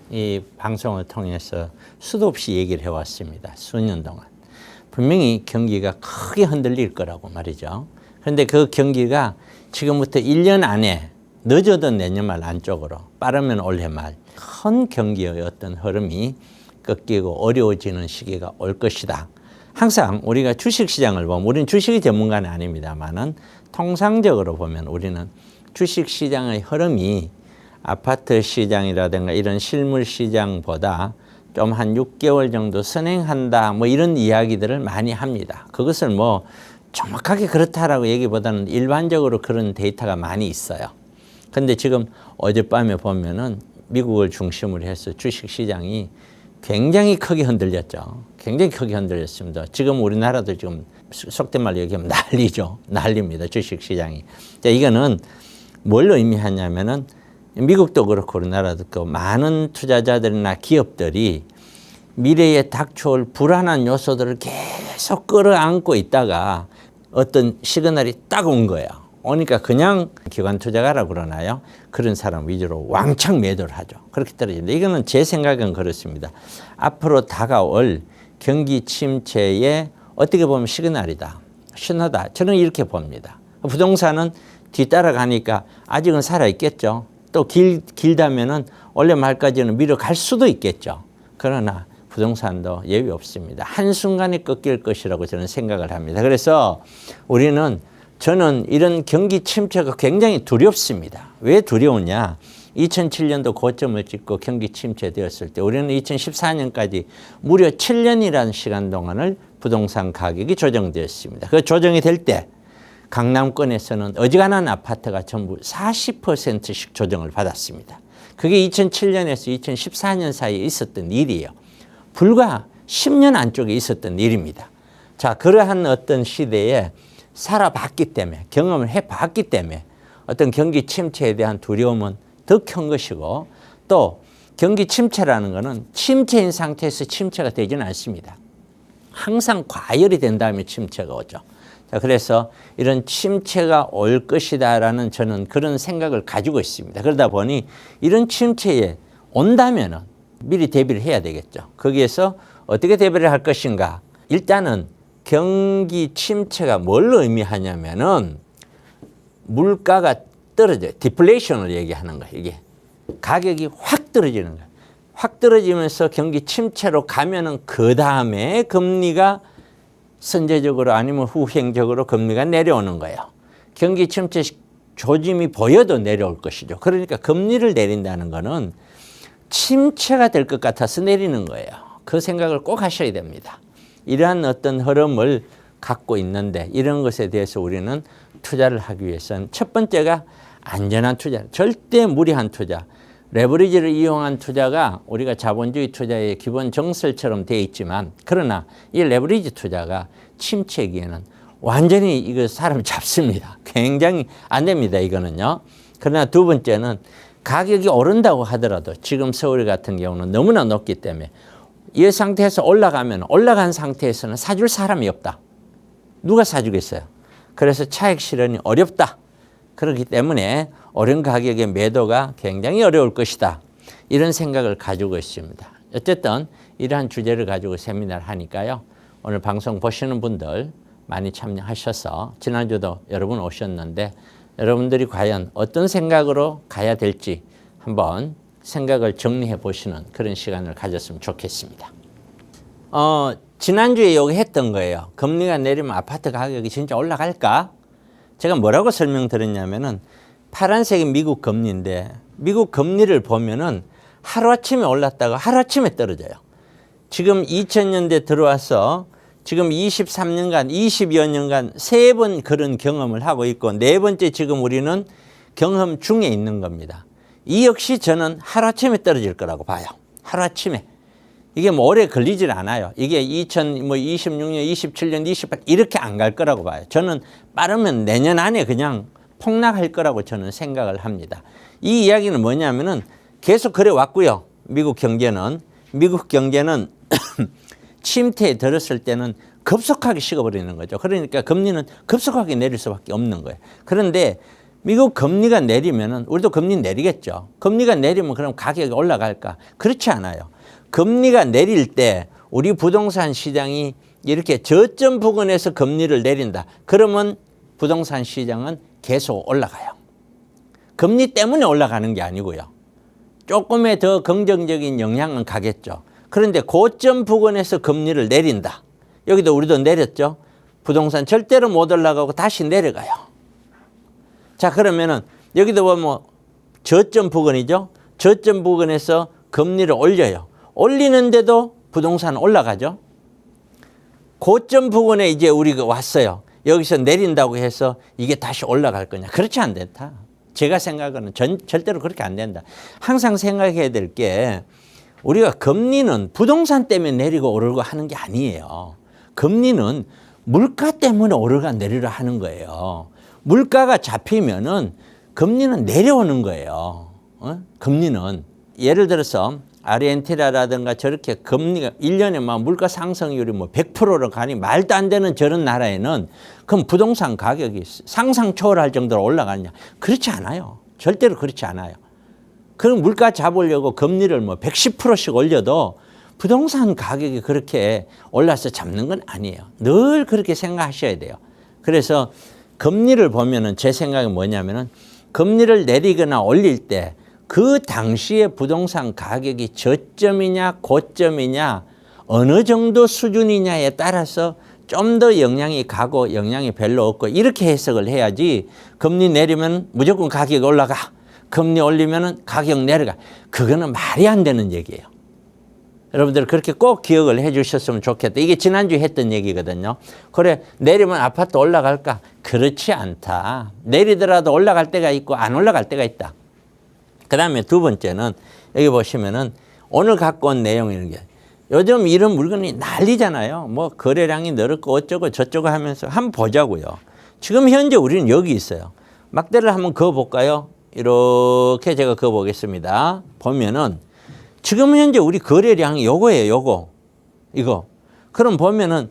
이 방송을 통해서 수도 없이 얘기를 해왔습니다. 수년 동안. 분명히 경기가 크게 흔들릴 거라고 말이죠. 그런데 그 경기가 지금부터 1년 안에 늦어도 내년 말 안쪽으로, 빠르면 올해 말 큰 경기의 어떤 흐름이 꺾이고 어려워지는 시기가 올 것이다. 항상 우리가 주식시장을 보면, 우리는 주식의 전문가는 아닙니다만은 통상적으로 보면 우리는 주식시장의 흐름이 아파트 시장이라든가 이런 실물 시장보다 좀 한 6개월 정도 선행한다, 뭐 이런 이야기들을 많이 합니다. 그것을 뭐 정확하게 그렇다라고 얘기보다는 일반적으로 그런 데이터가 많이 있어요. 근데 지금 어젯밤에 보면은 미국을 중심으로 해서 주식시장이 굉장히 크게 흔들렸죠. 굉장히 크게 흔들렸습니다. 지금 우리나라도 지금 속된 말로 얘기하면 난리죠. 난리입니다. 주식시장이. 자, 이거는 뭘 의미하냐면은 미국도 그렇고 우리나라도 그렇고 많은 투자자들이나 기업들이 미래에 닥쳐올 불안한 요소들을 계속 끌어안고 있다가 어떤 시그널이 딱 온 거예요. 오니까 그냥 기관 투자가라고 그러나요? 그런 사람 위주로 왕창 매도를 하죠. 그렇게 떨어집니다. 이거는 제 생각은 그렇습니다. 앞으로 다가올 경기 침체의 어떻게 보면 시그널이다, 신호다. 저는 이렇게 봅니다. 부동산은 뒤따라가니까 아직은 살아있겠죠. 또 길다면은 올해 말까지는 미뤄갈 수도 있겠죠. 그러나 부동산도 예외 없습니다. 한순간에 꺾일 것이라고 저는 생각을 합니다. 그래서 저는 이런 경기 침체가 굉장히 두렵습니다. 왜 두려우냐? 2007년도 고점을 찍고 경기 침체되었을 때 우리는 2014년까지 무려 7년이라는 시간 동안을 부동산 가격이 조정되었습니다. 그 조정이 될 때 강남권에서는 어지간한 아파트가 전부 40%씩 조정을 받았습니다. 그게 2007년에서 2014년 사이에 있었던 일이에요. 불과 10년 안쪽에 있었던 일입니다. 자, 그러한 어떤 시대에 살아봤기 때문에, 경험을 해봤기 때문에 어떤 경기 침체에 대한 두려움은 더 큰 것이고, 또 경기 침체라는 것은 침체인 상태에서 침체가 되지는 않습니다. 항상 과열이 된 다음에 침체가 오죠. 자, 그래서 이런 침체가 올 것이다라는 저는 그런 생각을 가지고 있습니다. 그러다 보니 이런 침체에 온다면은 미리 대비를 해야 되겠죠. 거기에서 어떻게 대비를 할 것인가? 일단은 경기 침체가 뭘 의미하냐면은 물가가 떨어져요. 디플레이션을 얘기하는 거예요. 이게 가격이 확 떨어지는 거예요. 확 떨어지면서 경기 침체로 가면은 그 다음에 금리가 선제적으로 아니면 후행적으로 금리가 내려오는 거예요. 경기 침체 조짐이 보여도 내려올 것이죠. 그러니까 금리를 내린다는 거는 침체가 될 것 같아서 내리는 거예요. 그 생각을 꼭 하셔야 됩니다. 이러한 어떤 흐름을 갖고 있는데 이런 것에 대해서 우리는 투자를 하기 위해서는 첫 번째가 안전한 투자, 절대 무리한 투자. 레버리지를 이용한 투자가 우리가 자본주의 투자의 기본 정설처럼 되어 있지만, 그러나 이 레버리지 투자가 침체기에는 완전히 이거 사람 잡습니다. 굉장히 안 됩니다, 이거는요. 그러나 두 번째는 가격이 오른다고 하더라도 지금 서울 같은 경우는 너무나 높기 때문에 이 상태에서 올라가면 올라간 상태에서는 사줄 사람이 없다. 누가 사주겠어요? 그래서 차익 실현이 어렵다. 그렇기 때문에 오른 가격의 매도가 굉장히 어려울 것이다. 이런 생각을 가지고 있습니다. 어쨌든 이러한 주제를 가지고 세미나를 하니까요. 오늘 방송 보시는 분들 많이 참여하셔서, 지난주도 여러분 오셨는데 여러분들이 과연 어떤 생각으로 가야 될지 한번 생각을 정리해 보시는 그런 시간을 가졌으면 좋겠습니다. 지난주에 여기 했던 거예요. 금리가 내리면 아파트 가격이 진짜 올라갈까? 제가 뭐라고 설명드렸냐면은 파란색이 미국 금리인데 미국 금리를 보면은 하루아침에 올랐다가 하루아침에 떨어져요. 지금 2000년대 들어와서 지금 23년간, 20여 년간 3번 그런 경험을 하고 있고, 네 번째 지금 우리는 경험 중에 있는 겁니다. 이 역시 저는 하루아침에 떨어질 거라고 봐요. 하루아침에. 이게 뭐 오래 걸리질 않아요. 이게 2026년, 27년, 28년 이렇게 안 갈 거라고 봐요. 저는 빠르면 내년 안에 그냥 폭락할 거라고 저는 생각을 합니다. 이 이야기는 뭐냐면은 계속 그래 왔고요. 미국 경제는 침체에 들었을 때는 급속하게 식어버리는 거죠. 그러니까 금리는 급속하게 내릴 수밖에 없는 거예요. 그런데 미국 금리가 내리면은 우리도 금리 내리겠죠. 금리가 내리면 그럼 가격이 올라갈까? 그렇지 않아요. 금리가 내릴 때 우리 부동산 시장이 이렇게 저점 부근에서 금리를 내린다. 그러면 부동산 시장은 계속 올라가요. 금리 때문에 올라가는 게 아니고요. 조금의 더 긍정적인 영향은 가겠죠. 그런데 고점 부근에서 금리를 내린다. 여기도 우리도 내렸죠. 부동산 절대로 못 올라가고 다시 내려가요. 자, 그러면은 여기도 보면 저점 부근이죠. 저점 부근에서 금리를 올려요. 올리는데도 부동산은 올라가죠. 고점 부근에 이제 우리가 왔어요. 여기서 내린다고 해서 이게 다시 올라갈 거냐? 그렇지 않다. 제가 생각하는 절대로 그렇게 안 된다. 항상 생각해야 될 게 우리가 금리는 부동산 때문에 내리고 오르고 하는 게 아니에요. 금리는 물가 때문에 오르가 내리려 하는 거예요. 물가가 잡히면은 금리는 내려오는 거예요. 금리는 예를 들어서 아르헨티나라든가 저렇게 금리가 1년에 막 물가 상승률이 뭐 100%로 가니 말도 안 되는 저런 나라에는 그럼 부동산 가격이 상상 초월할 정도로 올라가느냐? 그렇지 않아요. 절대로 그렇지 않아요. 그럼 물가 잡으려고 금리를 뭐 110%씩 올려도 부동산 가격이 그렇게 올라서 잡는 건 아니에요. 늘 그렇게 생각하셔야 돼요. 그래서 금리를 보면은 제 생각이 뭐냐면은 금리를 내리거나 올릴 때 그 당시에 부동산 가격이 저점이냐 고점이냐 어느 정도 수준이냐에 따라서 좀 더 영향이 가고 영향이 별로 없고 이렇게 해석을 해야지 금리 내리면 무조건 가격이 올라가. 금리 올리면 가격 내려가. 그거는 말이 안 되는 얘기예요. 여러분들 그렇게 꼭 기억을 해 주셨으면 좋겠다. 이게 지난주에 했던 얘기거든요. 그래 내리면 아파트 올라갈까? 그렇지 않다. 내리더라도 올라갈 때가 있고 안 올라갈 때가 있다. 그 다음에 두 번째는 여기 보시면은 오늘 갖고 온 내용이라는 게 요즘 이런 물건이 난리잖아요. 뭐 거래량이 늘었고 어쩌고 저쩌고 하면서 한번 보자고요. 지금 현재 우리는 여기 있어요. 막대를 한번 그어볼까요? 이렇게 제가 그어보겠습니다. 보면은 지금 현재 우리 거래량이 요거예요. 요거. 이거. 그럼 보면은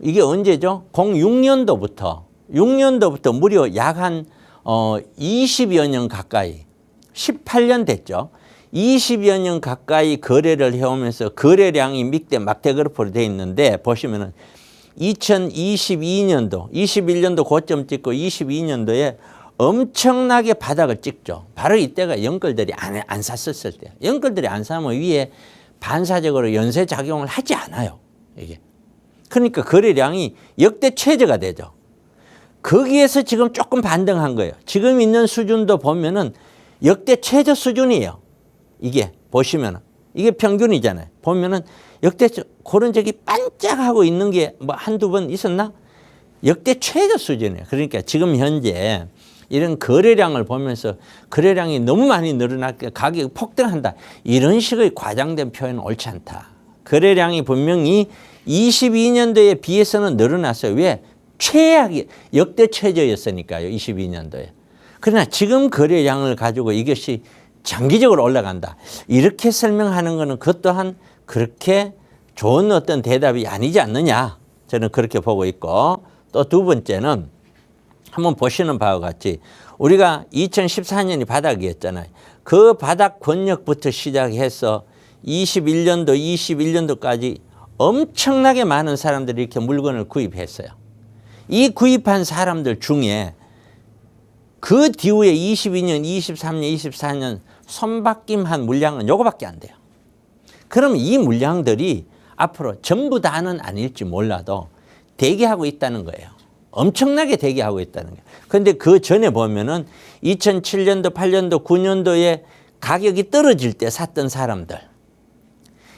이게 언제죠? 06년도부터 6년도부터 무려 약 한 20여 년 가까이 18년 됐죠. 20여 년 가까이 거래를 해오면서 거래량이 밑에 막대 그래프로 되어 있는데 보시면은 2022년도, 21년도 고점 찍고 22년도에 엄청나게 바닥을 찍죠. 바로 이때가 영끌들이 안 샀었을 때. 영끌들이 안 사면 위에 반사적으로 연쇄 작용을 하지 않아요. 이게. 그러니까 거래량이 역대 최저가 되죠. 거기에서 지금 조금 반등한 거예요. 지금 있는 수준도 보면은 역대 최저 수준이에요. 이게 보시면은 이게 평균이잖아요. 보면은 역대 그런 적이 반짝하고 있는 게 뭐 한두 번 있었나? 역대 최저 수준이에요. 그러니까 지금 현재 이런 거래량을 보면서 거래량이 너무 많이 늘어나게 가격이 폭등한다. 이런 식의 과장된 표현은 옳지 않다. 거래량이 분명히 22년도에 비해서는 늘어났어요. 왜? 최악이 역대 최저였으니까요. 22년도에. 그러나 지금 거래량을 가지고 이것이 장기적으로 올라간다. 이렇게 설명하는 것은 그것 또한 그렇게 좋은 어떤 대답이 아니지 않느냐. 저는 그렇게 보고 있고 또 두 번째는 한번 보시는 바와 같이 우리가 2014년이 바닥이었잖아요. 그 바닥 권역부터 시작해서 21년도까지 엄청나게 많은 사람들이 이렇게 물건을 구입했어요. 이 구입한 사람들 중에 그 뒤후에 22년, 23년, 24년 손바뀜한 물량은 요거밖에 안 돼요. 그럼 이 물량들이 앞으로 전부 다는 아닐지 몰라도 대기하고 있다는 거예요. 엄청나게 대기하고 있다는 거예요. 그런데 그 전에 보면은 2007년도, 8년도, 9년도에 가격이 떨어질 때 샀던 사람들.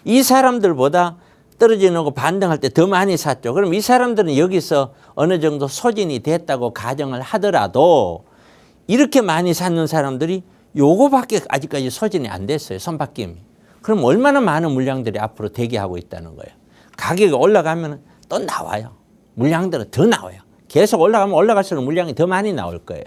이 사람들보다 떨어지는 거 반등할 때 더 많이 샀죠. 그럼 이 사람들은 여기서 어느 정도 소진이 됐다고 가정을 하더라도 이렇게 많이 샀는 사람들이 요거밖에 아직까지 소진이 안 됐어요. 손바뀜이. 그럼 얼마나 많은 물량들이 앞으로 대기하고 있다는 거예요. 가격이 올라가면 또 나와요. 물량들은 더 나와요. 계속 올라가면 올라갈수록 물량이 더 많이 나올 거예요.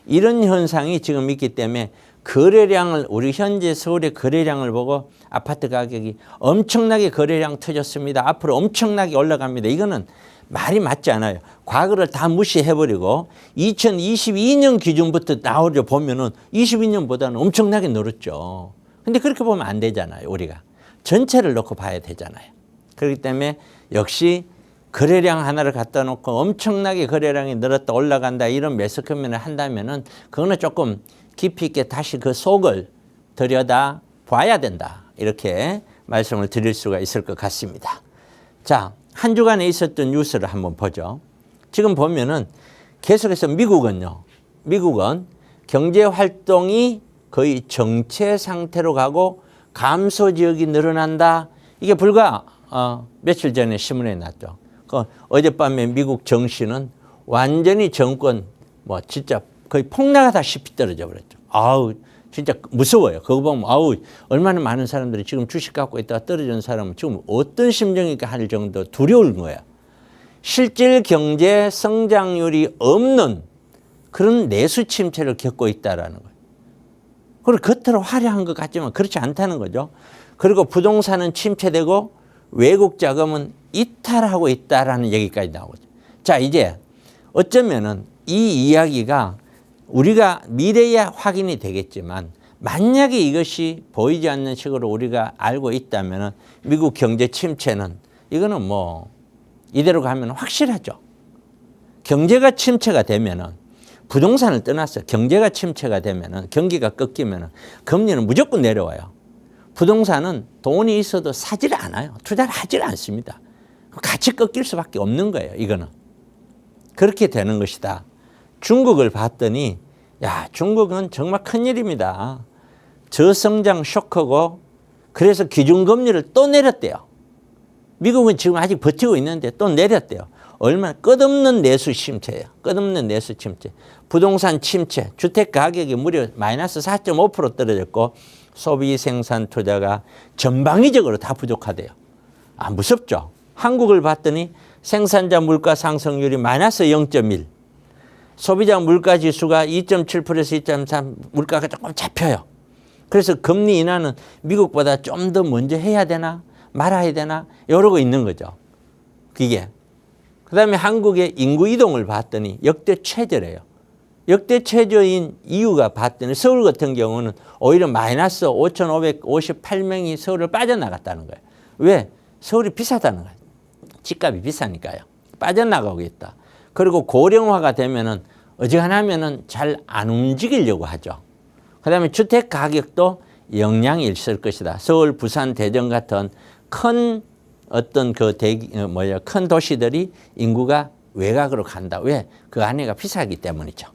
이런 현상이 지금 있기 때문에 거래량을 우리 현재 서울의 거래량을 보고 아파트 가격이 엄청나게 거래량 터졌습니다. 앞으로 엄청나게 올라갑니다. 이거는 말이 맞지 않아요. 과거를 다 무시해버리고 2022년 기준부터 나오려 보면은 22년보다는 엄청나게 늘었죠. 근데 그렇게 보면 안 되잖아요. 우리가 전체를 놓고 봐야 되잖아요. 그렇기 때문에 역시 거래량 하나를 갖다 놓고 엄청나게 거래량이 늘었다 올라간다 이런 매수 커맨을 한다면은 그거는 조금 깊이 있게 다시 그 속을 들여다 봐야 된다. 이렇게 말씀을 드릴 수가 있을 것 같습니다. 자, 한 주간에 있었던 뉴스를 한번 보죠. 지금 보면은 계속해서 미국은요. 미국은 경제 활동이 거의 정체 상태로 가고 감소 지역이 늘어난다. 이게 불과 며칠 전에 신문에 났죠. 어젯밤에 미국 정시는 완전히 정권 진짜 거의 폭락하다시피 떨어져 버렸죠. 아우 진짜 무서워요. 그거 보면 아우 얼마나 많은 사람들이 지금 주식 갖고 있다가 떨어지는 사람은 지금 어떤 심정일까 할 정도 두려운 거예요. 실질 경제 성장률이 없는 그런 내수 침체를 겪고 있다라는 거예요. 그리고 겉으로 화려한 것 같지만 그렇지 않다는 거죠. 그리고 부동산은 침체되고 외국 자금은 이탈하고 있다라는 얘기까지 나오죠. 자, 이제 어쩌면은 이 이야기가 우리가 미래야 확인이 되겠지만 만약에 이것이 보이지 않는 식으로 우리가 알고 있다면은 미국 경제 침체는 이거는 이대로 가면 확실하죠. 경제가 침체가 되면은 부동산을 떠나서 경제가 침체가 되면은 경기가 꺾이면은 금리는 무조건 내려와요. 부동산은 돈이 있어도 사질 않아요. 투자를 하질 않습니다. 같이 꺾일 수밖에 없는 거예요. 이거는. 그렇게 되는 것이다. 중국을 봤더니 야 중국은 정말 큰일입니다. 저성장 쇼크고 그래서 기준금리를 또 내렸대요. 미국은 지금 아직 버티고 있는데 또 내렸대요. 얼마나 끝없는 내수 침체예요. 끝없는 내수 침체. 부동산 침체. 주택 가격이 무려 마이너스 4.5% 떨어졌고 소비 생산 투자가 전방위적으로 다 부족하대요. 무섭죠. 한국을 봤더니 생산자 물가 상승률이 마이너스 0.1. 소비자 물가 지수가 2.7%에서 2.3 물가가 조금 잡혀요. 그래서 금리 인하는 미국보다 좀 더 먼저 해야 되나 말아야 되나 이러고 있는 거죠. 그게. 그다음에 한국의 인구 이동을 봤더니 역대 최저래요. 역대 최저인 이유가 봤더니 서울 같은 경우는 오히려 마이너스 5,558명이 서울을 빠져나갔다는 거예요. 왜? 서울이 비싸다는 거예요. 집값이 비싸니까요. 빠져나가고 있다. 그리고 고령화가 되면은 어지간하면은 잘 안 움직이려고 하죠. 그다음에 주택 가격도 영향이 있을 것이다. 서울, 부산, 대전 같은 큰 어떤 큰 도시들이 인구가 외곽으로 간다. 왜? 그 안에가 비싸기 때문이죠.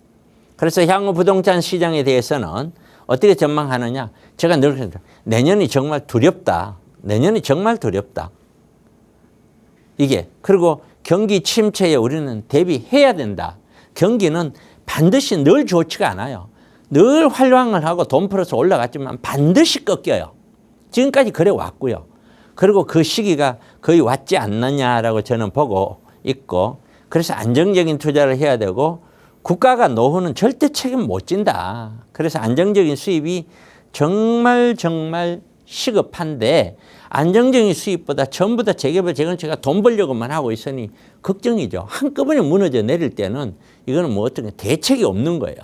그래서 향후 부동산 시장에 대해서는 어떻게 전망하느냐? 제가 늘 그랬죠. 내년이 정말 두렵다. 내년이 정말 두렵다. 이게. 그리고 경기 침체에 우리는 대비해야 된다. 경기는 반드시 늘 좋지가 않아요. 늘 활황을 하고 돈 풀어서 올라갔지만 반드시 꺾여요. 지금까지 그래 왔고요. 그리고 그 시기가 거의 왔지 않느냐라고 저는 보고 있고 그래서 안정적인 투자를 해야 되고 국가가 노후는 절대 책임 못 진다. 그래서 안정적인 수입이 정말 시급한데 안정적인 수입보다 전부 다 재개발 재건축가 돈 벌려고만 하고 있으니 걱정이죠. 한꺼번에 무너져 내릴 때는 이거는 어떤 대책이 없는 거예요.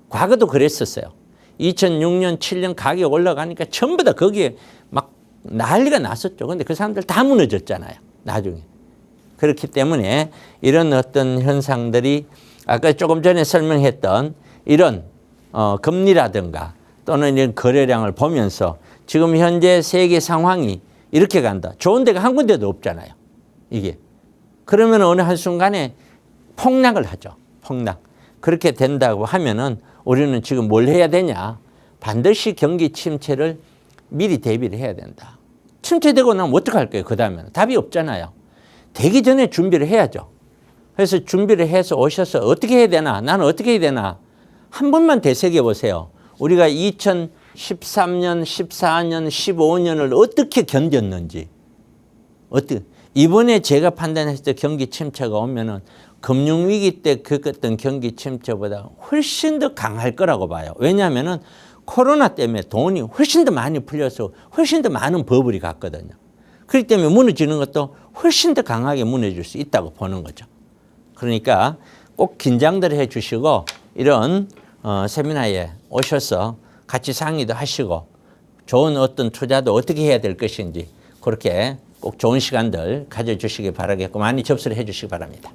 과거도 그랬었어요. 2006년, 7년 가격 올라가니까 전부 다 거기에 막 난리가 났었죠. 근데 그 사람들 다 무너졌잖아요. 나중에. 그렇기 때문에 이런 어떤 현상들이 아까 조금 전에 설명했던 이런 금리라든가 또는 이런 거래량을 보면서 지금 현재 세계 상황이 이렇게 간다. 좋은 데가 한 군데도 없잖아요. 이게. 그러면 어느 한순간에 폭락을 하죠. 폭락. 그렇게 된다고 하면은 우리는 지금 뭘 해야 되냐. 반드시 경기 침체를 미리 대비를 해야 된다. 침체되고 나면 어떡할 거예요? 그 다음에는. 답이 없잖아요. 되기 전에 준비를 해야죠. 그래서 준비를 해서 오셔서 어떻게 해야 되나? 나는 어떻게 해야 되나? 한 번만 되새겨 보세요. 우리가 2013년, 14년, 15년을 어떻게 견뎠는지. 이번에 제가 판단했을 때 경기 침체가 오면은 금융위기 때 겪었던 경기 침체보다 훨씬 더 강할 거라고 봐요. 왜냐하면은 코로나 때문에 돈이 훨씬 더 많이 풀려서 훨씬 더 많은 버블이 갔거든요. 그렇기 때문에 무너지는 것도 훨씬 더 강하게 무너질 수 있다고 보는 거죠. 그러니까 꼭 긴장들 해 주시고 이런 세미나에 오셔서 같이 상의도 하시고 좋은 어떤 투자도 어떻게 해야 될 것인지 그렇게 꼭 좋은 시간들 가져주시기 바라겠고 많이 접수를 해 주시기 바랍니다.